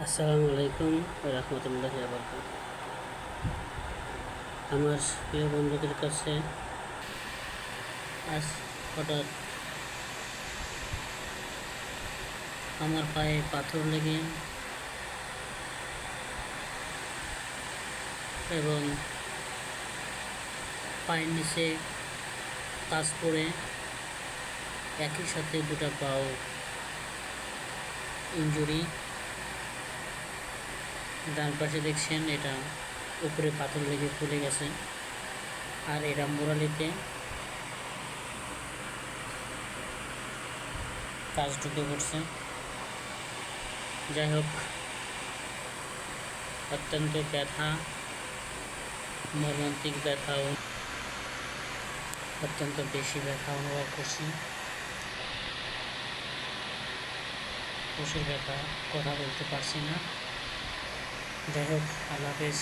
আসসালামু আলাইকুম রহমতুল্লাহি ওয়া বারাকাতুহু। আমার প্রিয় বন্ধুদের কাছে আজ হঠাৎ আমার পায়ে পাথর লেগে এবং পায়ের নিচে কাজ পড়ে একই সাথে দুটো পাও ইনজুরি। ডান পাশে দেখছেন এটা উপরে পাথর লেগে ফুলে গেছে, আর এটা মোরালিতে কাজ ঢুকে পড়ছে। যাই হোক, অত্যন্ত ব্যথা, মর্মান্তিক ব্যথাও, অত্যন্ত বেশি ব্যথা অনুভব করছি। প্রচুর ব্যথা, কথা বলতে পারছি না। যাই হোক, আল্লাহ হাফেজ।